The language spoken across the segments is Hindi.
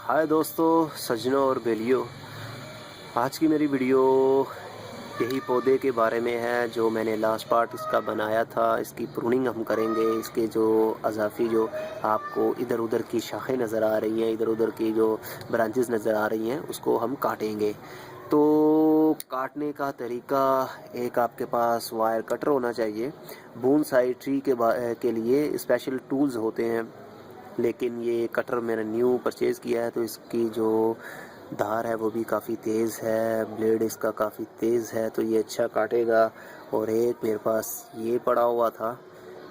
हाय दोस्तों, सज्जनों और बेलियों। आज की मेरी वीडियो यही पौधे के बारे में है जो मैंने लास्ट पार्ट इसका बनाया था। इसकी प्रूनिंग हम करेंगे। इसके जो अज़ाफ़ी जो आपको इधर उधर की शाखें नज़र आ रही हैं, इधर उधर की जो ब्रांचेस नज़र आ रही हैं, उसको हम काटेंगे। तो काटने का तरीका, एक आपके पास वायर कटर होना चाहिए। बोनसाई ट्री के लिए स्पेशल टूल्स होते हैं, लेकिन ये कटर मैंने न्यू परचेज़ किया है तो इसकी जो धार है वो भी काफ़ी तेज़ है, ब्लेड इसका काफ़ी तेज़ है, तो ये अच्छा काटेगा। और एक मेरे पास ये पड़ा हुआ था,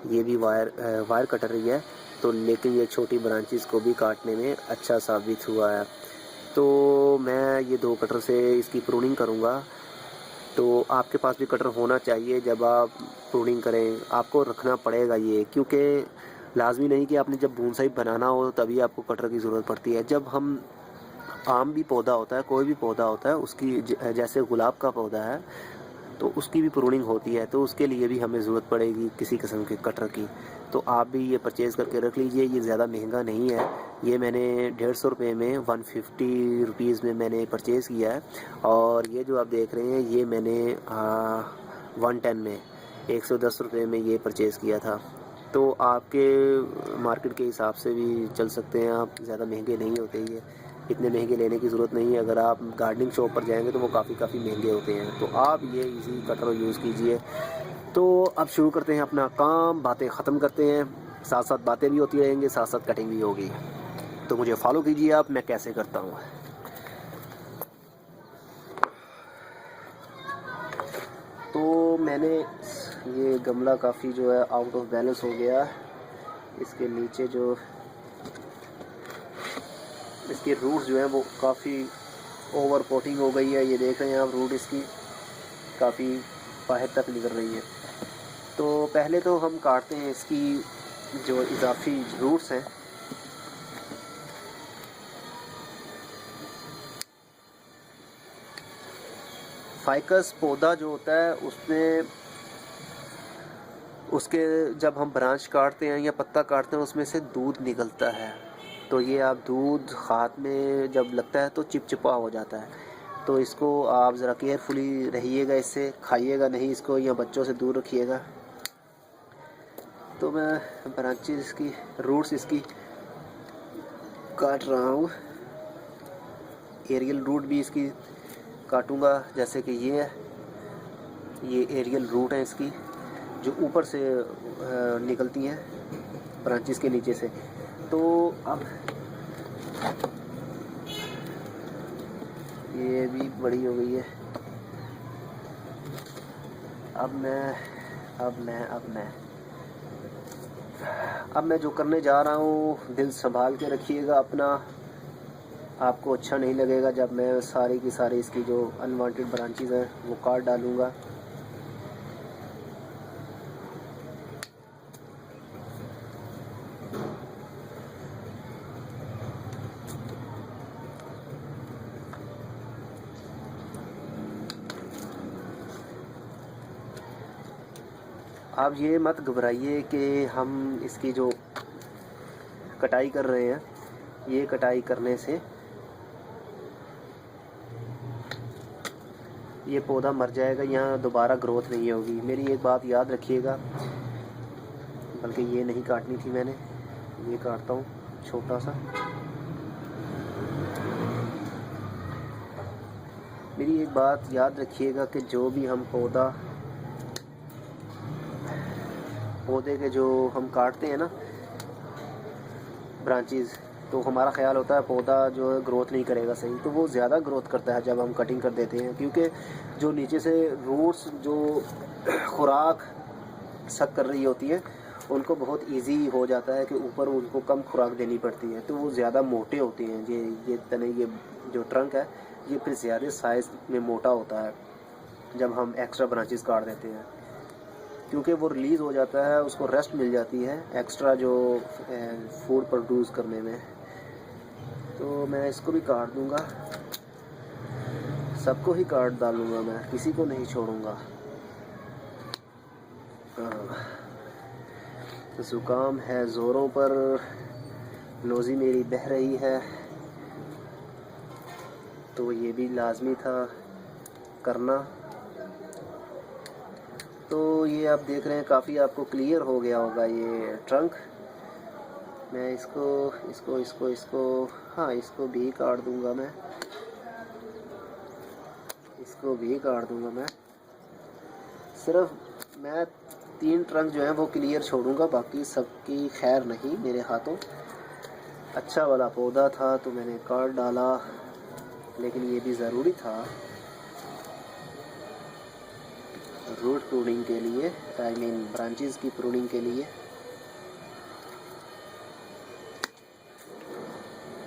ये भी वायर कटर ही है, तो लेकिन ये छोटी ब्रांचेस को भी काटने में अच्छा साबित हुआ है। तो मैं ये दो कटर से इसकी प्रूनिंग करूँगा। तो आपके पास भी कटर होना चाहिए। जब आप प्रूनिंग करें आपको रखना पड़ेगा ये, क्योंकि लाजमी नहीं कि आपने जब बोनसाई बनाना हो तभी आपको कटर की ज़रूरत पड़ती है। जब हम आम भी पौधा होता है, कोई भी पौधा होता है, उसकी जैसे गुलाब का पौधा है तो उसकी भी प्रूनिंग होती है, तो उसके लिए भी हमें ज़रूरत पड़ेगी किसी किस्म के कटर की। तो आप भी ये परचेज़ करके रख लीजिए। ये ज़्यादा महंगा नहीं है, ये मैंने 150 रुपये में 150 रुपीज़ में मैंने परचेज़ किया है। और ये जो आप देख रहे हैं ये मैंने 110 में 110 रुपये में ये परचेज़ किया था। तो आपके मार्केट के हिसाब से भी चल सकते हैं आप, ज़्यादा महंगे नहीं होते ये, इतने महंगे लेने की ज़रूरत नहीं है। अगर आप गार्डनिंग शॉप पर जाएंगे तो वो काफ़ी महंगे होते हैं, तो आप ये इजी कटर यूज़ कीजिए। तो अब शुरू करते हैं अपना काम, बातें ख़त्म करते हैं, साथ साथ बातें भी होती रहेंगी, साथ साथ कटिंग भी होगी। तो मुझे फॉलो कीजिए आप, मैं कैसे करता हूँ। तो मैंने ये गमला काफ़ी जो है आउट ऑफ बैलेंस हो गया। इसके नीचे जो इसके रूट्स जो हैं वो काफ़ी ओवर पोटिंग हो गई है। ये देख रहे हैं आप, रूट इसकी काफ़ी बाहर तक निकल रही है। तो पहले तो हम काटते हैं इसकी जो इजाफी रूट्स हैं। फाइकस पौधा जो होता है उसमें उसके जब हम ब्रांच काटते हैं या पत्ता काटते हैं उसमें से दूध निकलता है। तो ये आप दूध हाथ में जब लगता है तो चिपचिपा हो जाता है। तो इसको आप ज़रा केयरफुली रहिएगा, इससे खाइएगा नहीं इसको, या बच्चों से दूर रखिएगा। तो मैं ब्रांचेस इसकी, रूट्स इसकी काट रहा हूँ। एरियल रूट भी इसकी काटूंगा, जैसे कि ये है, ये एरियल रूट है इसकी जो ऊपर से निकलती हैं ब्रांचेस के नीचे से। तो अब ये भी बड़ी हो गई है। अब मैं जो करने जा रहा हूँ, दिल संभाल के रखिएगा अपना। आपको अच्छा नहीं लगेगा जब मैं सारी की सारी इसकी जो अनवांटेड ब्रांचेस हैं वो काट डालूँगा। आप ये मत घबराइए कि हम इसकी जो कटाई कर रहे हैं, ये कटाई करने से ये पौधा मर जाएगा, यहाँ दोबारा ग्रोथ नहीं होगी। मेरी एक बात याद रखिएगा, बल्कि ये नहीं काटनी थी मैंने, ये काटता हूँ छोटा सा। मेरी एक बात याद रखिएगा कि जो भी हम पौधे के जो हम काटते हैं ना ब्रांचेस, तो हमारा ख्याल होता है पौधा जो है ग्रोथ नहीं करेगा सही, तो वो ज़्यादा ग्रोथ करता है जब हम कटिंग कर देते हैं, क्योंकि जो नीचे से रूट्स जो खुराक सक कर रही होती है उनको बहुत इजी हो जाता है कि ऊपर उनको कम खुराक देनी पड़ती है, तो वो ज़्यादा मोटे होते हैं। ये तने, ये जो ट्रंक है ये फिर ज़्यादा साइज़ में मोटा होता है जब हम एक्स्ट्रा ब्रांचेस काट देते हैं, क्योंकि वो रिलीज़ हो जाता है, उसको रेस्ट मिल जाती है एक्स्ट्रा जो फूड प्रोड्यूस करने में। तो मैं इसको भी काट दूंगा, सबको ही काट डालूंगा, मैं किसी को नहीं छोड़ूंगा। ज़ुकाम है ज़ोरों पर, नोज़ी मेरी बह रही है, तो ये भी लाजमी था करना। तो ये आप देख रहे हैं काफ़ी आपको क्लियर हो गया होगा ये ट्रंक। मैं इसको हाँ इसको भी काट दूंगा, मैं इसको भी काट दूंगा। मैं सिर्फ मैं 3 ट्रंक जो हैं वो क्लियर छोड़ूंगा, बाकी सबकी खैर नहीं मेरे हाथों। अच्छा वाला पौधा था तो मैंने काट डाला, लेकिन ये भी ज़रूरी था रूट प्रूनिंग के लिए, आई मीन ब्रांचेस की प्रूनिंग के लिए।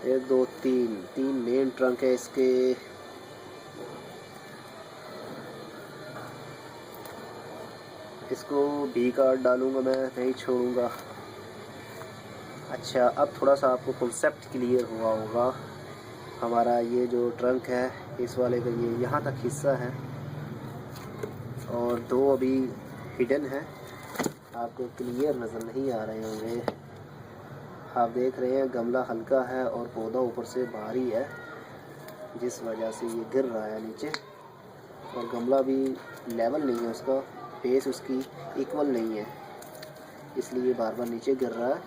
1 2 3 मेन ट्रंक है इसके। इसको भी काट डालूंगा, मैं नहीं छोड़ूंगा। अच्छा, अब थोड़ा सा आपको कॉन्सेप्ट क्लियर हुआ होगा। हमारा ये जो ट्रंक है इस वाले का ये यहाँ तक हिस्सा है और 2 अभी हिडन है, आपको क्लियर नज़र नहीं आ रहे होंगे। आप देख रहे हैं गमला हल्का है और पौधा ऊपर से भारी है, जिस वजह से ये गिर रहा है नीचे। और गमला भी लेवल नहीं है, उसका फेस उसकी इक्वल नहीं है, इसलिए बार बार नीचे गिर रहा है।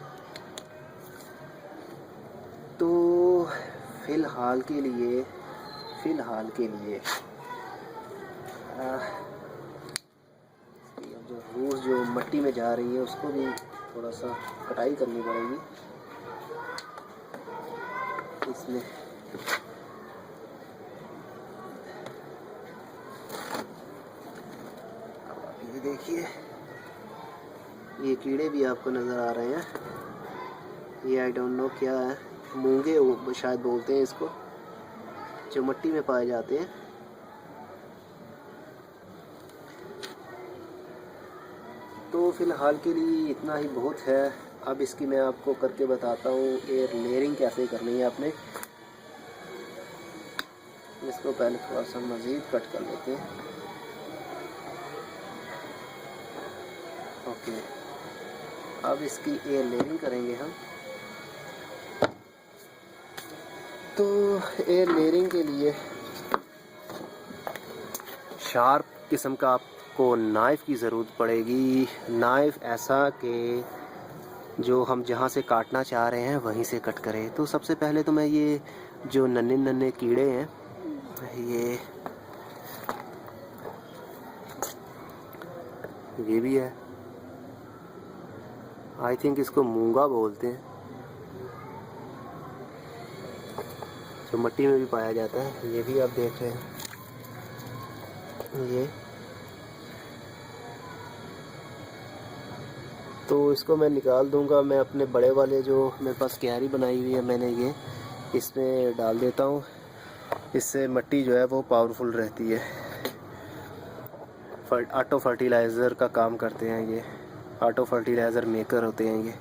तो फ़िलहाल के लिए जो रूट जो मिट्टी में जा रही है उसको भी थोड़ा सा कटाई करनी पड़ेगी इसमें। ये देखिए, ये कीड़े भी आपको नज़र आ रहे हैं। ये आई डोंट नो क्या है, मूंगे वो शायद बोलते हैं इसको, जो मिट्टी में पाए जाते हैं। तो फ़िलहाल के लिए इतना ही बहुत है। अब इसकी मैं आपको करके बताता हूँ एयर लेयरिंग कैसे करनी है आपने। इसको पहले थोड़ा सा मज़ीद कट कर लेते हैं। ओके, अब इसकी एयर लेयरिंग करेंगे हम। तो एयर लेयरिंग के लिए शार्प किस्म का आपको नाइफ़ की ज़रूरत पड़ेगी। नाइफ़ ऐसा कि जो हम जहाँ से काटना चाह रहे हैं वहीं से कट करें। तो सबसे पहले तो मैं ये जो नन्हे नन्हे कीड़े हैं, ये भी है, आई थिंक इसको मूंगा बोलते हैं, जो मिट्टी में भी पाया जाता है। ये भी आप देख रहे हैं, ये तो इसको मैं निकाल दूंगा। मैं अपने बड़े वाले जो मेरे पास क्यारी बनाई हुई है, मैंने ये इसमें डाल देता हूँ। इससे मिट्टी जो है वो पावरफुल रहती है। ऑटो फर्टिलाइज़र का काम करते हैं ये, ऑटो फर्टिलाइज़र मेकर होते हैं ये।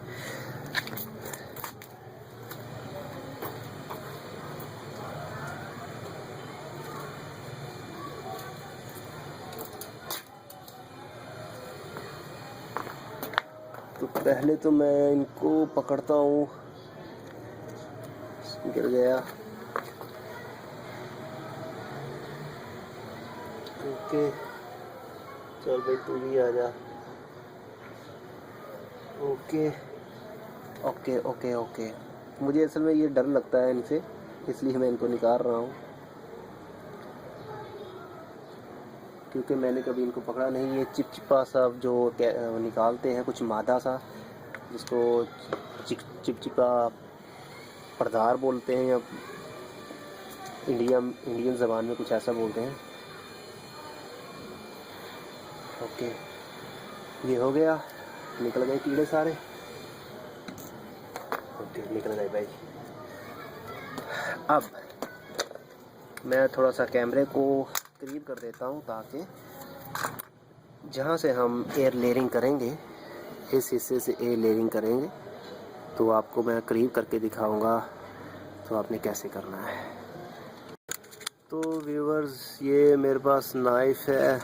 तो पहले तो मैं इनको पकड़ता हूँ, गिर गया। ओके, चल भाई तू भी आ जा। ओके ओके ओके ओके, मुझे असल में ये डर लगता है इनसे, इसलिए मैं इनको निकाल रहा हूँ, क्योंकि मैंने कभी इनको पकड़ा नहीं। ये चिपचिपा सा जो निकालते हैं कुछ मादा सा, जिसको चिपचिपा पर्दार बोलते हैं, या इंडियन ज़बान में कुछ ऐसा बोलते हैं। ओके, ये हो गया, निकल गए कीड़े सारे। ओके, निकल गए भाई। अब मैं थोड़ा सा कैमरे को करीब कर देता हूँ, ताकि जहाँ से हम एयर लेयरिंग करेंगे, इस हिस्से से एयर लेयरिंग करेंगे, तो आपको मैं करीब करके दिखाऊंगा तो आपने कैसे करना है। तो व्यूअर्स, ये मेरे पास नाइफ़ है।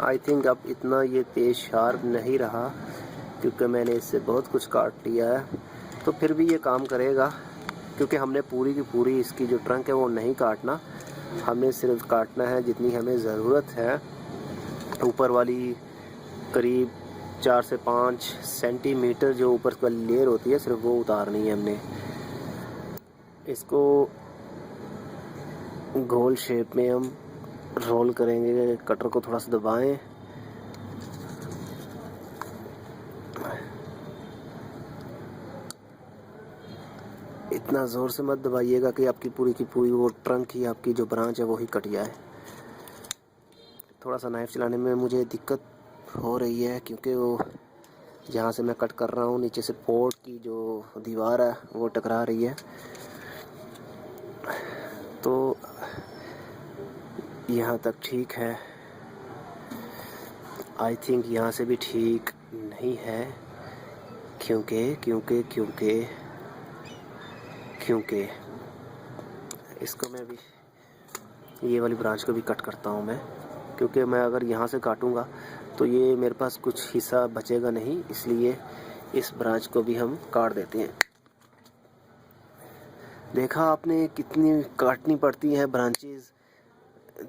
आई थिंक अब इतना ये तेज़ शार्प नहीं रहा, क्योंकि मैंने इससे बहुत कुछ काट लिया है। तो फिर भी ये काम करेगा, क्योंकि हमने पूरी की पूरी इसकी जो ट्रंक है वो नहीं काटना, हमने सिर्फ काटना है जितनी हमें ज़रूरत है। ऊपर वाली करीब 4 से 5 सेंटीमीटर जो ऊपर का लेयर होती है सिर्फ वो उतारनी है हमने। इसको गोल शेप में हम रोल करेंगे। कटर को थोड़ा सा दबाएं। इतना ज़ोर से मत दबाइएगा कि आपकी पूरी की पूरी वो ट्रंक ही, आपकी जो ब्रांच है वो ही कट जाए। थोड़ा सा नाइफ़ चलाने में मुझे दिक्कत हो रही है क्योंकि वो जहाँ से मैं कट कर रहा हूँ नीचे से पोर्ट की जो दीवार है वो टकरा रही है। तो यहाँ तक ठीक है। आई थिंक यहाँ से भी ठीक नहीं है क्योंकि इसको मैं भी, ये वाली ब्रांच को भी कट करता हूँ मैं, क्योंकि मैं अगर यहाँ से काटूँगा तो ये मेरे पास कुछ हिस्सा बचेगा नहीं, इसलिए इस ब्रांच को भी हम काट देते हैं। देखा आपने कितनी काटनी पड़ती है ब्रांचेस,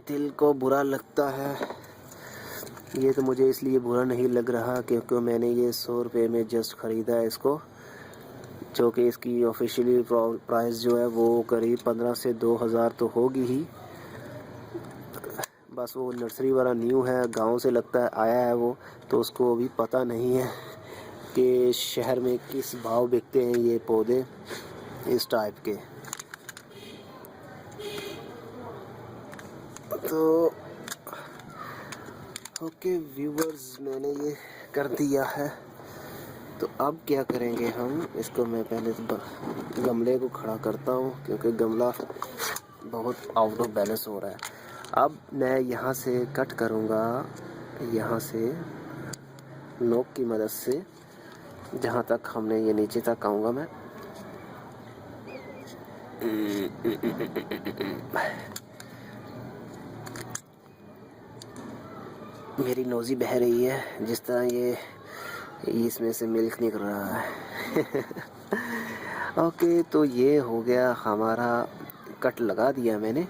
दिल को बुरा लगता है। ये तो मुझे इसलिए बुरा नहीं लग रहा क्योंकि मैंने ये 100 रुपये में जस्ट ख़रीदा है इसको, जो कि इसकी ऑफिशियली प्राइस जो है वो करीब 15 से 2000 तो होगी ही। बस वो नर्सरी वाला न्यू है, गांव से लगता है आया है वो, तो उसको अभी पता नहीं है कि शहर में किस भाव बिकते हैं ये पौधे इस टाइप के। तो ओके व्यूवर्स, मैंने ये कर दिया है। तो अब क्या करेंगे हम, इसको मैं पहले तो गमले को खड़ा करता हूँ क्योंकि गमला बहुत आउट ऑफ बैलेंस हो रहा है। अब मैं यहाँ से कट करूँगा, यहाँ से नोक की मदद से जहाँ तक हमने ये नीचे तक आऊँगा मैं। मेरी नोज़ी बह रही है जिस तरह ये इसमें से मिल्क निकल रहा है। ओके, तो ये हो गया हमारा, कट लगा दिया मैंने।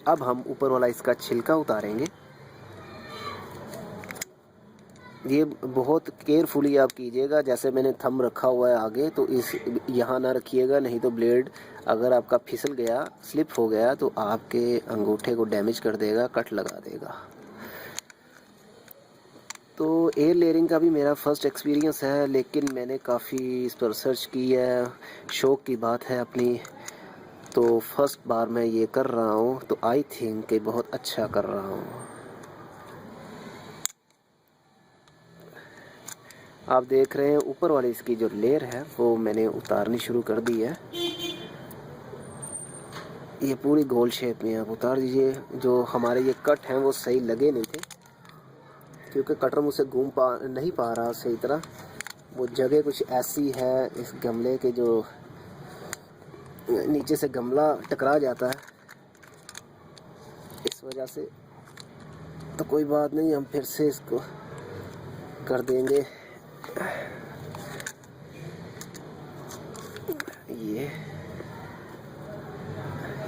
अब हम ऊपर वाला इसका छिलका उतारेंगे। ये बहुत केयरफुली आप कीजिएगा, जैसे मैंने थंब रखा हुआ है आगे, तो इस यहाँ ना रखिएगा, नहीं तो ब्लेड अगर आपका फिसल गया, स्लिप हो गया तो आपके अंगूठे को डैमेज कर देगा, कट लगा देगा। तो एयर लेयरिंग का भी मेरा फर्स्ट एक्सपीरियंस है, लेकिन मैंने काफ़ी इस पर रिसर्च की है, शौक़ की बात है अपनी। तो फर्स्ट बार मैं ये कर रहा हूँ, तो आई थिंक कि बहुत अच्छा कर रहा हूँ। आप देख रहे हैं ऊपर वाली इसकी जो लेयर है वो मैंने उतारनी शुरू कर दी है। ये पूरी गोल शेप में आप उतार दीजिए। जो हमारे ये कट हैं वो सही लगे नहीं थे क्योंकि कटर मुझसे नहीं पा रहा सही तरह। वो जगह कुछ ऐसी है इस गमले के जो नीचे से गमला टकरा जाता है, इस वजह से। तो कोई बात नहीं, हम फिर से इसको कर देंगे।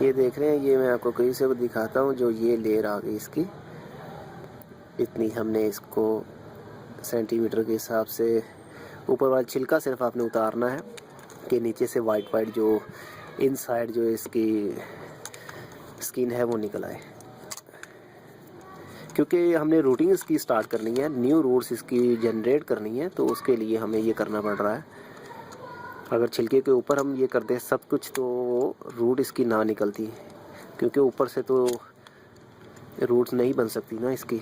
ये देख रहे हैं, ये मैं आपको कहीं से दिखाता हूँ। जो ये लेयर आ गई इसकी, इतनी हमने इसको सेंटीमीटर के हिसाब से, ऊपर वाला छिलका सिर्फ आपने उतारना है कि नीचे से वाइट जो इनसाइड जो इसकी स्किन है वो निकल आए, क्योंकि हमने रूटिंग इसकी स्टार्ट करनी है, न्यू रूट्स इसकी जनरेट करनी है, तो उसके लिए हमें ये करना पड़ रहा है। अगर छिलके के ऊपर हम ये कर दें सब कुछ तो रूट इसकी ना निकलती, क्योंकि ऊपर से तो रूट्स नहीं बन सकती ना इसकी।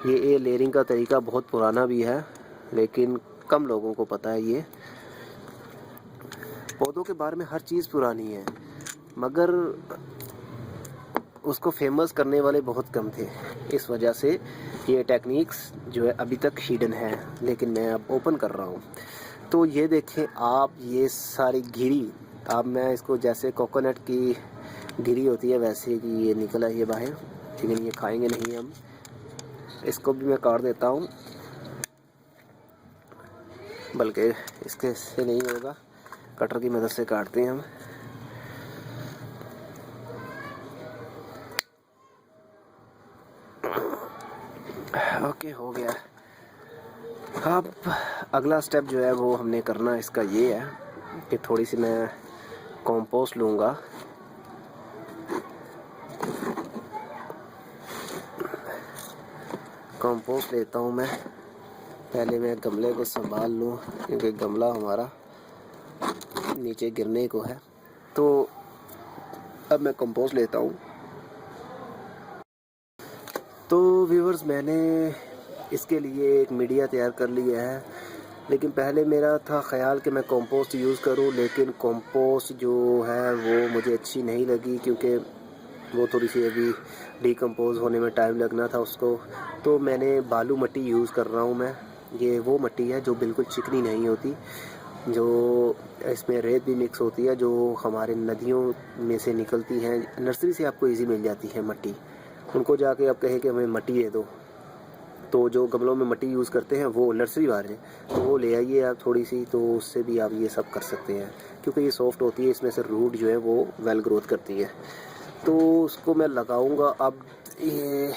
ये लेयरिंग का तरीका बहुत पुराना भी है, लेकिन कम लोगों को पता है। ये पौधों के बारे में हर चीज़ पुरानी है, मगर उसको फेमस करने वाले बहुत कम थे। इस वजह से ये टेक्निक्स जो है अभी तक हिडन है, लेकिन मैं अब ओपन कर रहा हूँ। तो ये देखें आप, ये सारी घिरी, अब मैं इसको जैसे कोकोनट की घिरी होती है वैसे कि ये निकला है ये बाहर, लेकिन ये खाएंगे नहीं हम। इसको भी मैं काट देता हूँ, बल्कि इसके से नहीं होगा, कटर की मदद से काटते हैं हम। ओके, हो गया। अब अगला स्टेप जो है वो हमने करना इसका ये है कि थोड़ी सी मैं कंपोस्ट लूँगा। कंपोस्ट लेता हूँ मैं। पहले मैं गमले को संभाल लूँ क्योंकि गमला हमारा नीचे गिरने को है। तो अब मैं कंपोस्ट लेता हूँ। तो व्यूअर्स, मैंने इसके लिए एक मीडिया तैयार कर लिया है, लेकिन पहले मेरा था ख्याल कि मैं कंपोस्ट यूज़ करूं, लेकिन कंपोस्ट जो है वो मुझे अच्छी नहीं लगी क्योंकि वो थोड़ी सी अभी डिकम्पोज होने में टाइम लगना था उसको। तो मैंने बालू मिट्टी यूज़ कर रहा हूं मैं। ये वो मिट्टी है जो बिल्कुल चिकनी नहीं होती, जो इसमें रेत भी मिक्स होती है, जो हमारे नदियों में से निकलती है। नर्सरी से आपको ईजी मिल जाती है मिट्टी। उनको जाके आप कहें कि हमें मिट्टी दे दो, तो जो गमलों में मिट्टी यूज़ करते हैं वो नर्सरी वाले, तो वो ले आइए आप थोड़ी सी, तो उससे भी आप ये सब कर सकते हैं क्योंकि ये सॉफ्ट होती है। इसमें से रूट जो है वो वेल ग्रोथ करती है। तो उसको मैं लगाऊंगा। अब ये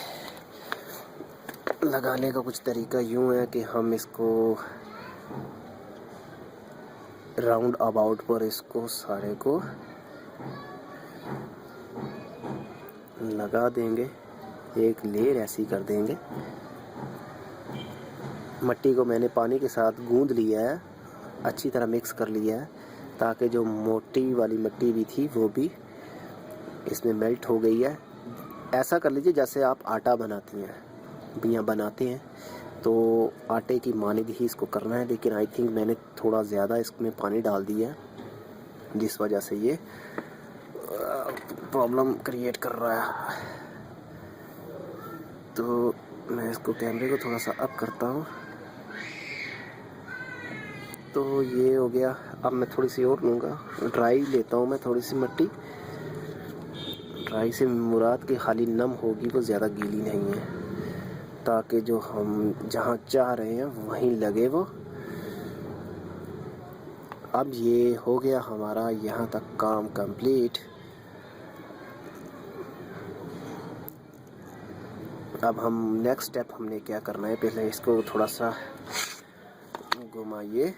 लगाने का कुछ तरीका यूँ है कि हम इसको राउंड अबाउट पर इसको सारे को लगा देंगे, एक लेयर ऐसी कर देंगे। मिट्टी को मैंने पानी के साथ गूंद लिया है, अच्छी तरह मिक्स कर लिया है, ताकि जो मोटी वाली मिट्टी भी थी वो भी इसमें मेल्ट हो गई है। ऐसा कर लीजिए जैसे आप आटा बनाती हैं, बियाँ बनाते हैं, तो आटे की मानिंद ही इसको करना है। लेकिन आई थिंक मैंने थोड़ा ज़्यादा इसमें पानी डाल दिया है, जिस वजह से ये प्रॉब्लम क्रिएट कर रहा है। तो मैं इसको कैमरे को थोड़ा सा अप करता हूँ। तो ये हो गया। अब मैं थोड़ी सी और लूँगा, ड्राई लेता हूँ मैं थोड़ी सी मिट्टी। ड्राई से मुराद के खाली नम होगी, वो ज़्यादा गीली नहीं है, ताकि जो हम जहाँ चाह रहे हैं वहीं लगे वो। अब ये हो गया हमारा यहाँ तक काम कंप्लीट। अब हम नेक्स्ट स्टेप हमने क्या करना है, पहले इसको थोड़ा सा घुमाइए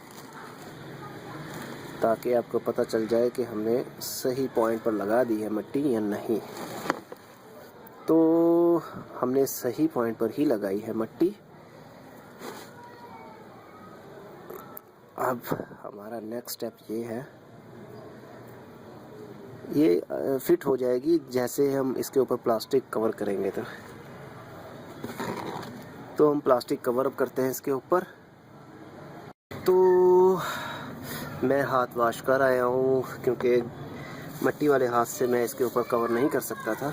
ताकि आपको पता चल जाए कि हमने सही पॉइंट पर लगा दी है मिट्टी या नहीं। तो हमने सही पॉइंट पर ही लगाई है मिट्टी। अब हमारा नेक्स्ट स्टेप ये है, ये फिट हो जाएगी जैसे हम इसके ऊपर प्लास्टिक कवर करेंगे। तो हम प्लास्टिक कवर अप करते हैं इसके ऊपर। तो मैं हाथ वॉश कर आया हूँ क्योंकि मिट्टी वाले हाथ से मैं इसके ऊपर कवर नहीं कर सकता था।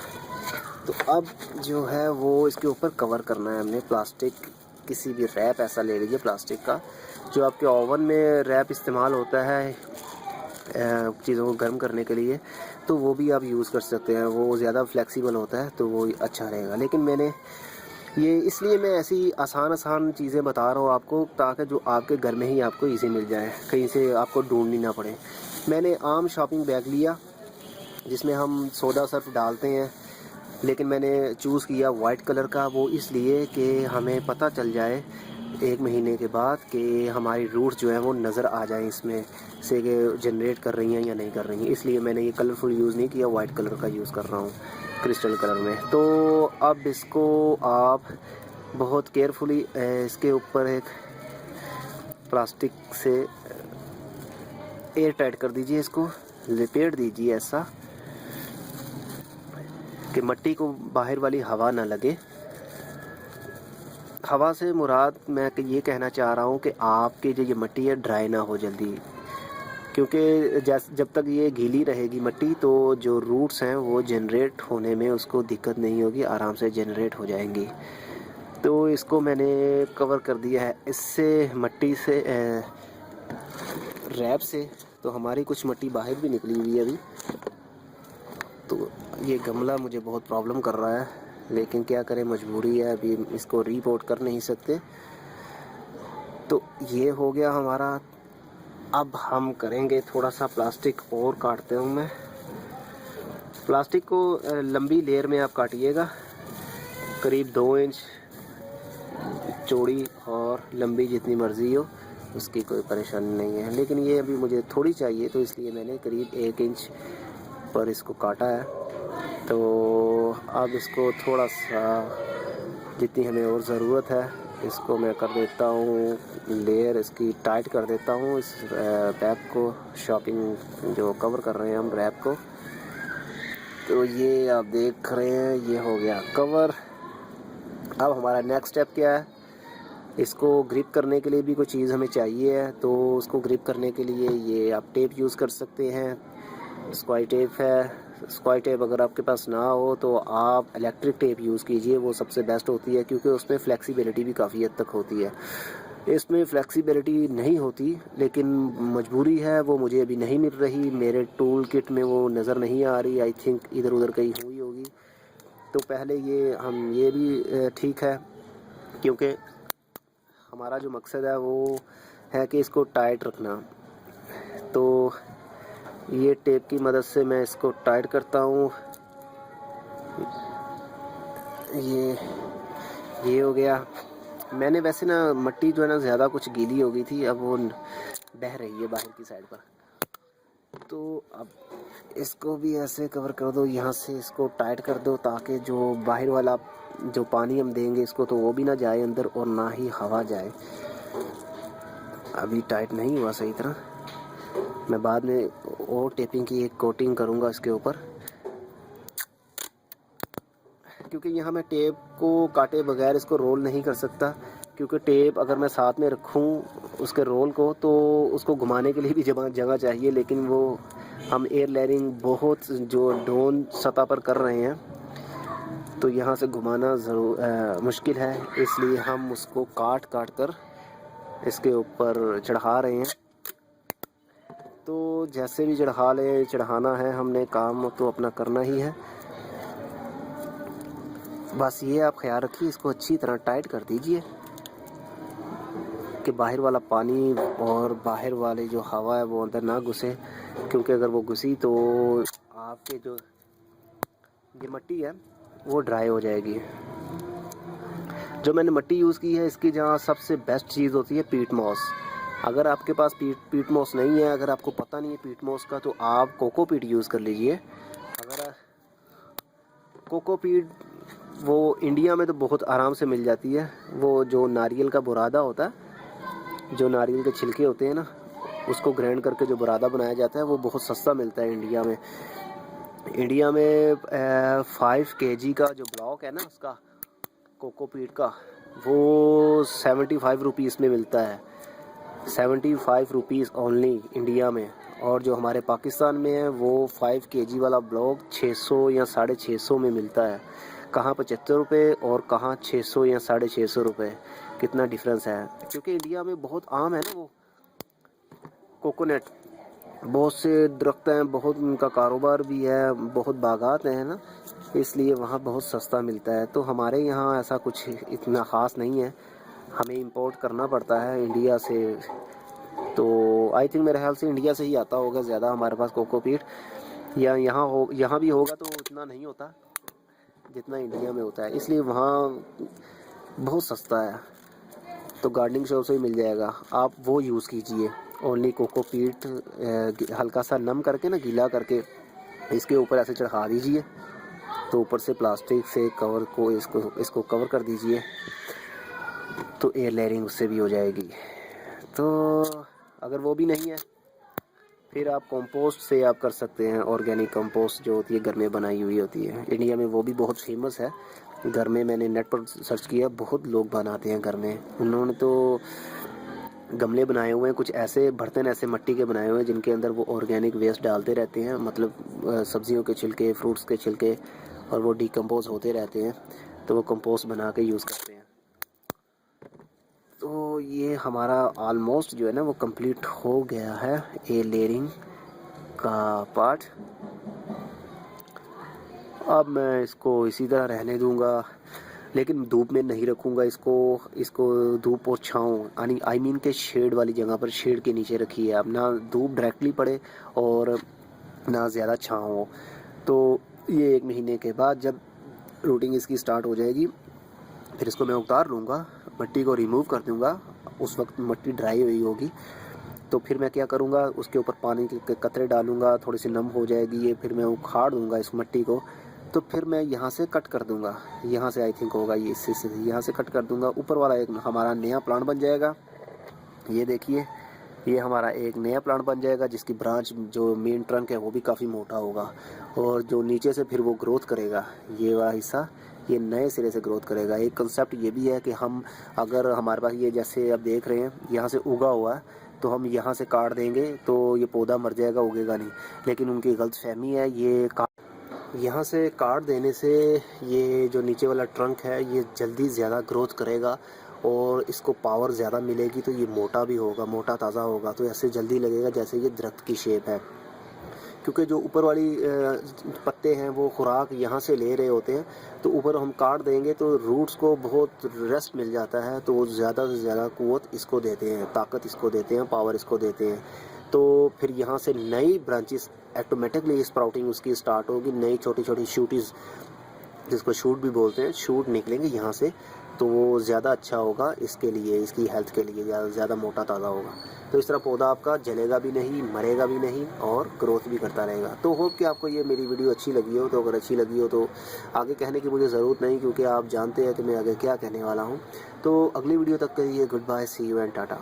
तो अब जो है वो इसके ऊपर कवर करना है हमने। प्लास्टिक, किसी भी रैप ऐसा ले लीजिए प्लास्टिक का, जो आपके ओवन में रैप इस्तेमाल होता है चीज़ों को गर्म करने के लिए, तो वो भी आप यूज़ कर सकते हैं। वो ज़्यादा फ्लेक्सिबल होता है, तो वो अच्छा रहेगा। लेकिन मैंने ये इसलिए मैं ऐसी आसान चीज़ें बता रहा हूँ आपको, ताकि जो आपके घर में ही आपको इजी मिल जाए, कहीं से आपको ढूंढनी ना पड़े। मैंने आम शॉपिंग बैग लिया जिसमें हम सोडा सर्फ डालते हैं, लेकिन मैंने चूज़ किया वाइट कलर का। वो इसलिए कि हमें पता चल जाए 1 महीने के बाद कि हमारी रूट्स जो है वो नज़र आ जाए इसमें से कि जनरेट कर रही हैं या नहीं कर रही हैं। इसलिए मैंने ये कलरफुल यूज़ नहीं किया, वाइट कलर का यूज़ कर रहा हूँ, क्रिस्टल कलर में। तो अब इसको आप बहुत केयरफुली इसके ऊपर एक प्लास्टिक से एयर टाइट कर दीजिए, इसको लपेट दीजिए ऐसा कि मिट्टी को बाहर वाली हवा ना लगे। हवा से मुराद मैं ये कहना चाह रहा हूँ कि आपकी जो ये मिट्टी है ड्राई ना हो जल्दी, क्योंकि जब तक ये गीली रहेगी मिट्टी, तो जो रूट्स हैं वो जनरेट होने में उसको दिक्कत नहीं होगी, आराम से जनरेट हो जाएंगी। तो इसको मैंने कवर कर दिया है इससे, मिट्टी से रैप से। तो हमारी कुछ मिट्टी बाहर भी निकली हुई है अभी। तो ये गमला मुझे बहुत प्रॉब्लम कर रहा है, लेकिन क्या करें, मजबूरी है, अभी इसको रीपोर्ट कर नहीं सकते। तो ये हो गया हमारा। अब हम करेंगे थोड़ा सा प्लास्टिक और काटते हूँ मैं। प्लास्टिक को लंबी लेयर में आप काटिएगा, करीब 2 इंच चौड़ी और लंबी जितनी मर्ज़ी हो, उसकी कोई परेशानी नहीं है। लेकिन ये अभी मुझे थोड़ी चाहिए, तो इसलिए मैंने करीब 1 इंच पर इसको काटा है। तो अब इसको थोड़ा सा जितनी हमें और ज़रूरत है इसको मैं कर देता हूँ लेयर इसकी टाइट कर देता हूँ, इस बैग को, शॉपिंग जो कवर कर रहे हैं हम रैप को। तो ये आप देख रहे हैं ये हो गया कवर। अब हमारा नेक्स्ट स्टेप क्या है, इसको ग्रिप करने के लिए भी कोई चीज़ हमें चाहिए है। तो उसको ग्रिप करने के लिए ये आप टेप यूज़ कर सकते हैं, स्क्वाई टेप है। स्क्वाई टेप अगर आपके पास ना हो तो आप इलेक्ट्रिक टेप यूज़ कीजिए, वो सबसे बेस्ट होती है, क्योंकि उसमें फ्लेक्सिबिलिटी भी काफ़ी हद तक होती है। इसमें फ्लेक्सिबिलिटी नहीं होती, लेकिन मजबूरी है, वो मुझे अभी नहीं मिल रही, मेरे टूल किट में वो नज़र नहीं आ रही। आई थिंक इधर उधर कहीं हुई होगी। तो पहले ये भी ठीक है, क्योंकि हमारा जो मकसद है वो है कि इसको टाइट रखना। तो ये टेप की मदद से मैं इसको टाइट करता हूँ। ये हो गया। मैंने वैसे ना मिट्टी जो है ना ज़्यादा कुछ गीली हो गई थी, अब वो बह रही है बाहर की साइड पर। तो अब इसको भी ऐसे कवर कर दो, यहाँ से इसको टाइट कर दो, ताकि जो बाहर वाला जो पानी हम देंगे इसको तो वो भी ना जाए अंदर और ना ही हवा जाए। अभी टाइट नहीं हुआ सही तरह, मैं बाद में और टेपिंग की एक कोटिंग करूँगा इसके ऊपर, क्योंकि यहाँ मैं टेप को काटे बगैर इसको रोल नहीं कर सकता। क्योंकि टेप अगर मैं साथ में रखूँ उसके रोल को, तो उसको घुमाने के लिए भी जगह चाहिए। लेकिन वो हम एयर लेयरिंग बहुत जो ड्रोन सतह पर कर रहे हैं, तो यहाँ से घुमाना मुश्किल है, इसलिए हम उसको काट कर इसके ऊपर चढ़ा रहे हैं। तो जैसे भी चढ़ाना है, हमने काम तो अपना करना ही है। बस ये आप ख्याल रखिए, इसको अच्छी तरह टाइट कर दीजिए कि बाहर वाला पानी और बाहर वाली जो हवा है वो अंदर ना घुसे, क्योंकि अगर वो घुसी तो आपके जो ये मिट्टी है वो ड्राई हो जाएगी। जो मैंने मिट्टी यूज़ की है, इसकी जहाँ सबसे बेस्ट चीज़ होती है पीट मॉस। अगर आपके पास पीट मॉस नहीं है, अगर आपको पता नहीं है पीट मॉस का, तो आप कोकोपीट यूज़ कर लीजिए। अगर कोकोपीट वो इंडिया में तो बहुत आराम से मिल जाती है। वो जो नारियल का बुरादा होता है, जो नारियल के छिलके होते हैं ना, उसको ग्राइंड करके जो बुरादा बनाया जाता है, वो बहुत सस्ता मिलता है इंडिया में। 5 kg का जो ब्लॉक है ना उसका कोकोपीट का, वो 75 रुपीज़ में मिलता है। 75 रुपीज़ ओनली इंडिया में। और जो हमारे पाकिस्तान में है वो 5 kg वाला ब्लॉक 600 या 650 में मिलता है। कहाँ 75 रुपये और कहाँ 600 या 650 रुपये, कितना डिफरेंस है। क्योंकि इंडिया में बहुत आम है ना वो कोकोनट, बहुत से दरख्त हैं, बहुत उनका कारोबार भी है, बहुत बागात हैं ना, इसलिए वहाँ बहुत सस्ता मिलता है। तो हमारे यहाँ ऐसा कुछ इतना ख़ास नहीं है, हमें इंपोर्ट करना पड़ता है इंडिया से। तो आई थिंक मेरे ख्याल से इंडिया से ही आता होगा ज़्यादा हमारे पास कोकोपीट, या यहाँ भी होगा तो इतना नहीं होता जितना इंडिया में होता है, इसलिए वहाँ बहुत सस्ता है। तो गार्डनिंग शॉप से ही मिल जाएगा, आप वो यूज़ कीजिए। ओनली कोकोपीट हल्का सा नम करके ना, गीला करके इसके ऊपर ऐसे चढ़ा दीजिए। तो ऊपर से प्लास्टिक से कवर को इसको कवर कर दीजिए, तो एयर लेयरिंग उससे भी हो जाएगी। तो अगर वो भी नहीं है, फिर आप कंपोस्ट से आप कर सकते हैं। ऑर्गेनिक कंपोस्ट जो होती है घर में बनाई हुई होती है, इंडिया में वो भी बहुत फेमस है। घर में मैंने नेट पर सर्च किया, बहुत लोग बनाते हैं घर में। उन्होंने तो गमले बनाए हुए हैं, कुछ ऐसे बर्तन ऐसे मिट्टी के बनाए हुए हैं जिनके अंदर वो ऑर्गेनिक वेस्ट डालते रहते हैं, मतलब सब्जियों के छिलके, फ्रूट्स के छिलके, और वो डिकम्पोज होते रहते हैं, तो वो कंपोस्ट बना के यूज़ करते हैं। तो ये हमारा ऑलमोस्ट जो है ना वो कंप्लीट हो गया है एयर लेयरिंग का पार्ट। अब मैं इसको इसी तरह रहने दूंगा, लेकिन धूप में नहीं रखूंगा इसको धूप और छाँव आई मीन के शेड वाली जगह पर, शेड के नीचे रखिए। अब ना धूप डायरेक्टली पड़े और ना ज़्यादा छाँव हो। तो ये 1 महीने के बाद जब रूटिंग इसकी स्टार्ट हो जाएगी, फिर इसको मैं उतार लूँगा मिट्टी को रिमूव कर दूंगा, उस वक्त मिट्टी ड्राई हुई होगी, तो फिर मैं क्या करूँगा, उसके ऊपर पानी के कतरे डालूँगा, थोड़ी सी नम हो जाएगी ये, फिर मैं उखाड़ दूँगा इस मिट्टी को, तो फिर मैं यहाँ से कट कर दूँगा, यहाँ से आई थिंक होगा ये, इससे यहाँ से कट कर दूँगा, ऊपर वाला एक हमारा नया प्लांट बन जाएगा। ये देखिए, ये हमारा एक नया प्लांट बन जाएगा जिसकी ब्रांच जो मेन ट्रंक है वो भी काफ़ी मोटा होगा, और जो नीचे से फिर वो ग्रोथ करेगा, ये वाला हिस्सा ये नए सिरे से ग्रोथ करेगा। एक कंसेप्ट ये भी है कि हम अगर हमारे पास ये जैसे आप देख रहे हैं यहाँ से उगा हुआ है, तो हम यहाँ से काट देंगे तो ये पौधा मर जाएगा, उगेगा नहीं। लेकिन उनकी गलतफहमी है, ये यहाँ से काट देने से ये जो नीचे वाला ट्रंक है ये जल्दी ज़्यादा ग्रोथ करेगा और इसको पावर ज़्यादा मिलेगी, तो ये मोटा भी होगा, मोटा ताज़ा होगा, तो ऐसे जल्दी लगेगा जैसे ये दरख्त की शेप है। क्योंकि जो ऊपर वाली पत्ते हैं वो खुराक यहाँ से ले रहे होते हैं, तो ऊपर हम काट देंगे तो रूट्स को बहुत रेस्ट मिल जाता है, तो वो ज़्यादा से ज़्यादा क़ुव्वत इसको देते हैं, ताकत इसको देते हैं, पावर इसको देते हैं। तो फिर यहाँ से नई ब्रांचेस ऑटोमेटिकली स्प्राउटिंग उसकी स्टार्ट होगी, नई छोटी छोटी शूटीज़, जिसको शूट भी बोलते हैं, शूट निकलेंगे यहाँ से, तो वो ज़्यादा अच्छा होगा इसके लिए, इसकी हेल्थ के लिए ज़्यादा मोटा ताज़ा होगा। तो इस तरह पौधा आपका जलेगा भी नहीं, मरेगा भी नहीं और ग्रोथ भी करता रहेगा। तो होप कि आपको ये मेरी वीडियो अच्छी लगी हो, तो अगर अच्छी लगी हो तो आगे कहने की मुझे ज़रूरत नहीं, क्योंकि आप जानते हैं कि मैं आगे क्या कहने वाला हूँ। तो अगली वीडियो तक के लिए goodbye, see you and Tata.